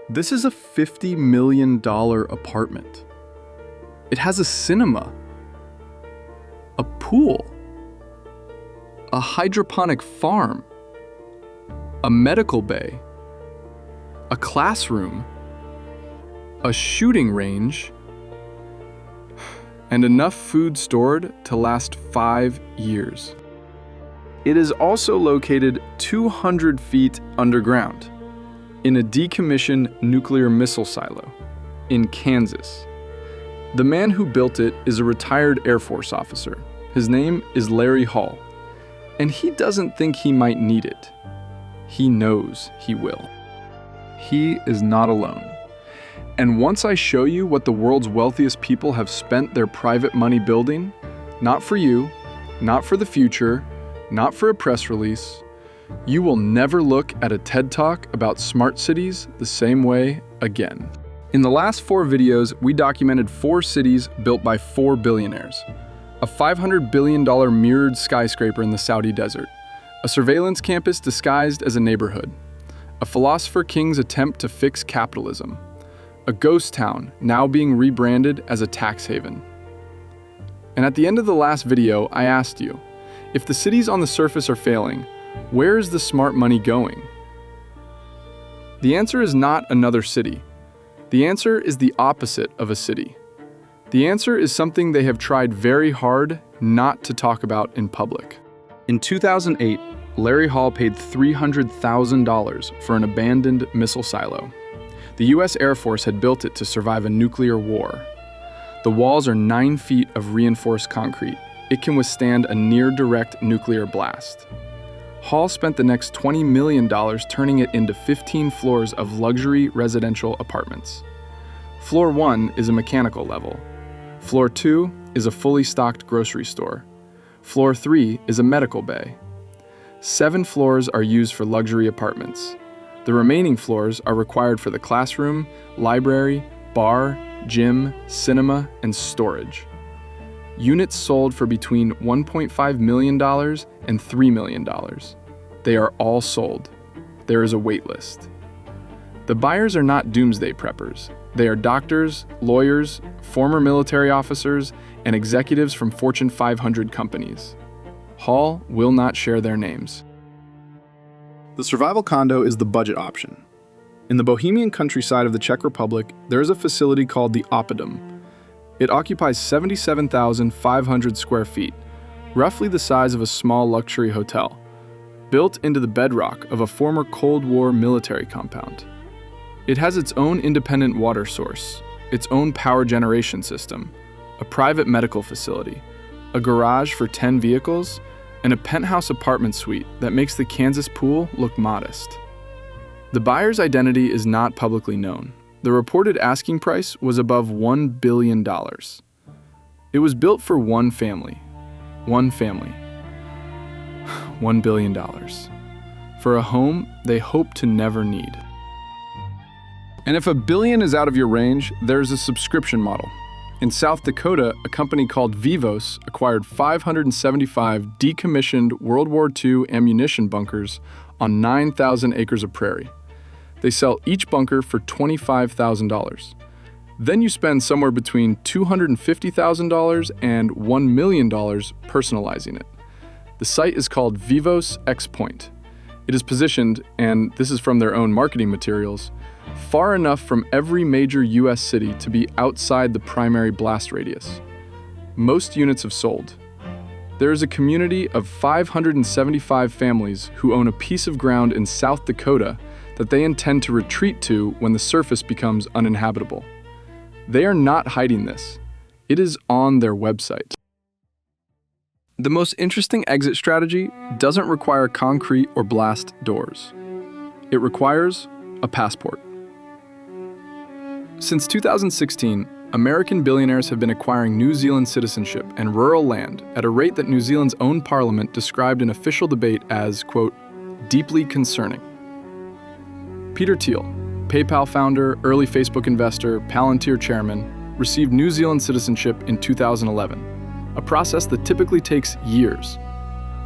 This is a $50 million apartment. It has a cinema, a pool, a hydroponic farm, a medical bay, a classroom, a shooting range, and enough food stored to last 5 years. It is also located 200 feet underground in a decommissioned nuclear missile silo in Kansas. The man who built it is a retired Air Force officer. His name is Larry Hall, and he doesn't think he might need it. He knows he will. He is not alone. And once I show you what the world's wealthiest people have spent their private money building, not for you, not for the future, not for a press release, you will never look at a TED Talk about smart cities the same way again. In the last 4 videos, we documented 4 cities built by 4 billionaires. A $500 billion mirrored skyscraper in the Saudi desert, a surveillance campus disguised as a neighborhood, a philosopher king's attempt to fix capitalism, a ghost town now being rebranded as a tax haven. And at the end of the last video, I asked you, if the cities on the surface are failing, where is the smart money going? The answer is not another city. The answer is the opposite of a city. The answer is something they have tried very hard not to talk about in public. In 2008, Larry Hall paid $300,000 for an abandoned missile silo. The US Air Force had built it to survive a nuclear war. The walls are 9 feet of reinforced concrete. It can withstand a near-direct nuclear blast. Hall spent the next $20 million turning it into 15 floors of luxury residential apartments. Floor 1 is a mechanical level. Floor 2 is a fully stocked grocery store. Floor 3 is a medical bay. 7 floors are used for luxury apartments. The remaining floors are required for the classroom, library, bar, gym, cinema, and storage. Units sold for between $1.5 million and $3 million. They are all sold. There is a wait list. The buyers are not doomsday preppers. They are doctors, lawyers, former military officers, and executives from Fortune 500 companies. Hall will not share their names. The survival condo is the budget option. In the Bohemian countryside of the Czech Republic, there is a facility called the Oppidum. It occupies 77,500 square feet, roughly the size of a small luxury hotel, built into the bedrock of a former Cold War military compound. It has its own independent water source, its own power generation system, a private medical facility, a garage for 10 vehicles, and a penthouse apartment suite that makes the Kansas pool look modest. The buyer's identity is not publicly known. The reported asking price was above $1 billion. It was built for one family. One family. $1 billion. For a home they hope to never need. And if $1 billion is out of your range, there's a subscription model. In South Dakota, a company called Vivos acquired 575 decommissioned World War II ammunition bunkers on 9,000 acres of prairie. They sell each bunker for $25,000. Then you spend somewhere between $250,000 and $1 million personalizing it. The site is called Vivos xPoint. It is positioned, and this is from their own marketing materials, far enough from every major US city to be outside the primary blast radius. Most units have sold. There is a community of 575 families who own a piece of ground in South Dakota that they intend to retreat to when the surface becomes uninhabitable. They are not hiding this. It is on their website. The most interesting exit strategy doesn't require concrete or blast doors. It requires a passport. Since 2016, American billionaires have been acquiring New Zealand citizenship and rural land at a rate that New Zealand's own parliament described in official debate as, quote, deeply concerning. Peter Thiel, PayPal founder, early Facebook investor, Palantir chairman, received New Zealand citizenship in 2011, a process that typically takes years.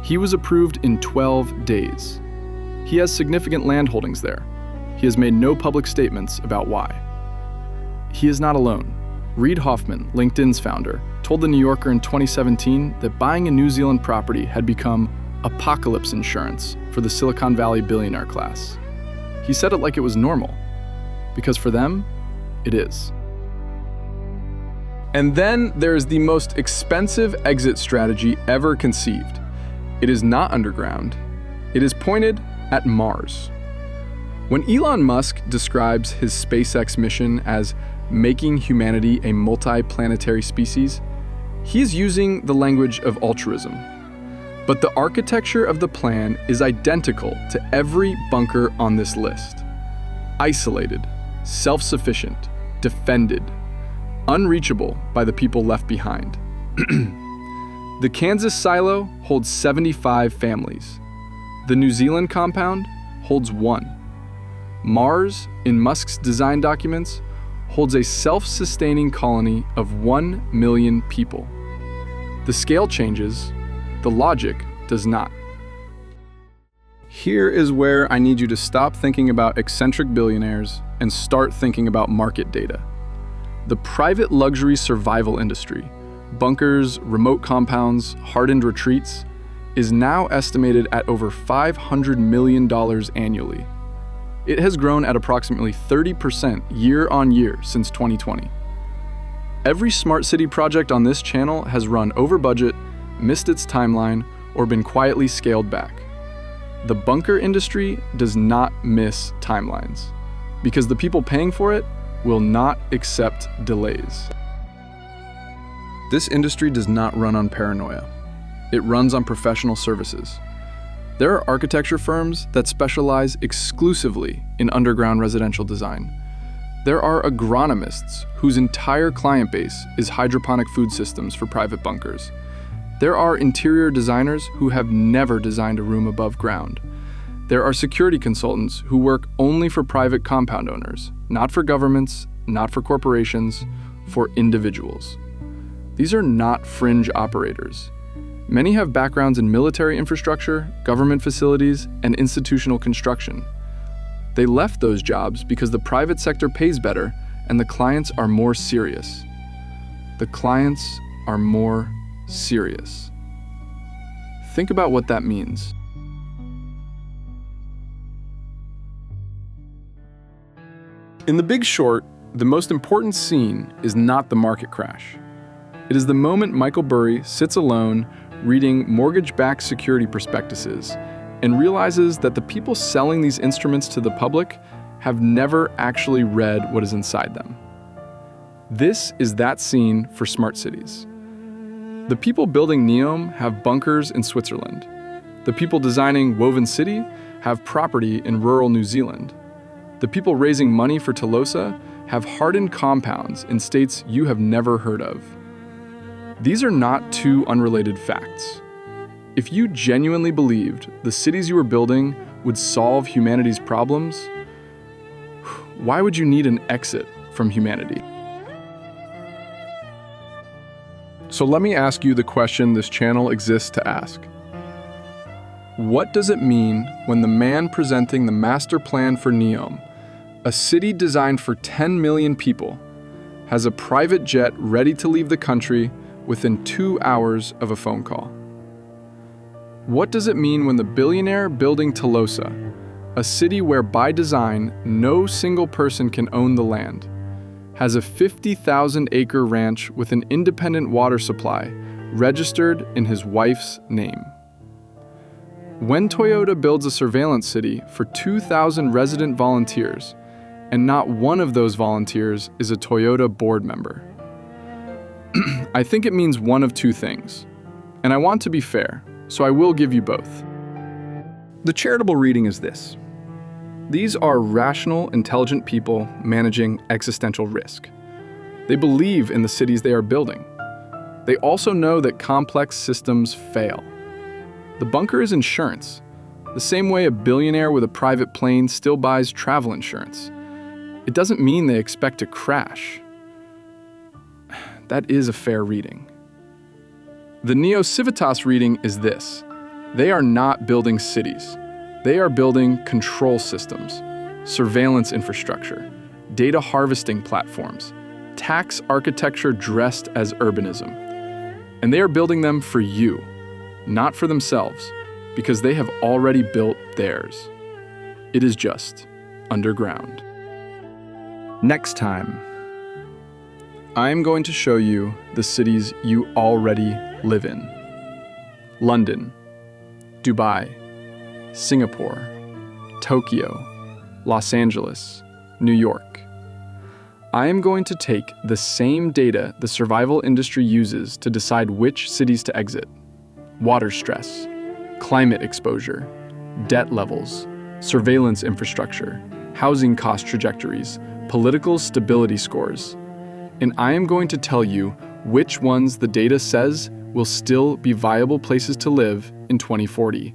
He was approved in 12 days. He has significant land holdings there. he has made no public statements about why. He is not alone. Reid Hoffman, LinkedIn's founder, told The New Yorker in 2017 that buying a New Zealand property had become apocalypse insurance for the Silicon Valley billionaire class. He said it like it was normal, because for them, it is. And then there's the most expensive exit strategy ever conceived. It is not underground. It is pointed at Mars. When Elon Musk describes his SpaceX mission as making humanity a multi-planetary species, he is using the language of altruism. But the architecture of the plan is identical to every bunker on this list. Isolated, self-sufficient, defended, unreachable by the people left behind. The Kansas silo holds 75 families. The New Zealand compound holds 1. Mars, in Musk's design documents, holds a self-sustaining colony of 1 million people. The scale changes, the logic does not. Here is where I need you to stop thinking about eccentric billionaires and start thinking about market data. The private luxury survival industry, bunkers, remote compounds, hardened retreats, is now estimated at over $500 million annually. It has grown at approximately 30% year on year since 2020. Every smart city project on this channel has run over budget, missed its timeline, or been quietly scaled back. The bunker industry does not miss timelines, because the people paying for it will not accept delays. This industry does not run on paranoia. It runs on professional services. There are architecture firms that specialize exclusively in underground residential design. There are agronomists whose entire client base is hydroponic food systems for private bunkers. There are interior designers who have never designed a room above ground. There are security consultants who work only for private compound owners, not for governments, not for corporations, for individuals. These are not fringe operators. Many have backgrounds in military infrastructure, government facilities, and institutional construction. They left those jobs because the private sector pays better and the clients are more serious. The clients are more serious. Think about what that means. In The Big Short, the most important scene is not the market crash. It is the moment Michael Burry sits alone reading mortgage-backed security prospectuses and realizes that the people selling these instruments to the public have never actually read what is inside them. This is that scene for smart cities. The people building Neom have bunkers in Switzerland. The people designing Woven City have property in rural New Zealand. The people raising money for Tolosa have hardened compounds in states you have never heard of. These are not two unrelated facts. If you genuinely believed the cities you were building would solve humanity's problems, why would you need an exit from humanity? So let me ask you the question this channel exists to ask. What does it mean when the man presenting the master plan for Neom, a city designed for 10 million people, has a private jet ready to leave the country within 2 hours of a phone call? What does it mean when the billionaire building Tolosa, a city where by design no single person can own the land, has a 50,000-acre ranch with an independent water supply registered in his wife's name? When Toyota builds a surveillance city for 2,000 resident volunteers, and not one of those volunteers is a Toyota board member? I think it means one of two things, and I want to be fair, so I will give you both. The charitable reading is this. These are rational, intelligent people managing existential risk. They believe in the cities they are building. They also know that complex systems fail. The bunker is insurance, the same way a billionaire with a private plane still buys travel insurance. It doesn't mean they expect to crash. That is a fair reading. The Neo-Civitas reading is this. They are not building cities. They are building control systems, surveillance infrastructure, data harvesting platforms, tax architecture dressed as urbanism. And they are building them for you, not for themselves, because they have already built theirs. It is just underground. Next time, I am going to show you the cities you already live in. London, Dubai, Singapore, Tokyo, Los Angeles, New York. I am going to take the same data the survival industry uses to decide which cities to exit: water stress, climate exposure, debt levels, surveillance infrastructure, housing cost trajectories, political stability scores. And I am going to tell you which ones the data says will still be viable places to live in 2040,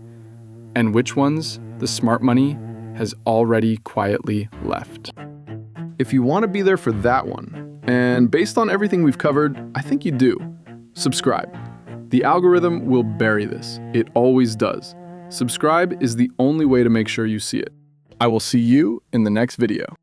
and which ones the smart money has already quietly left. If you want to be there for that one, and based on everything we've covered, I think you do, subscribe. The algorithm will bury this. It always does. Subscribe is the only way to make sure you see it. I will see you in the next video.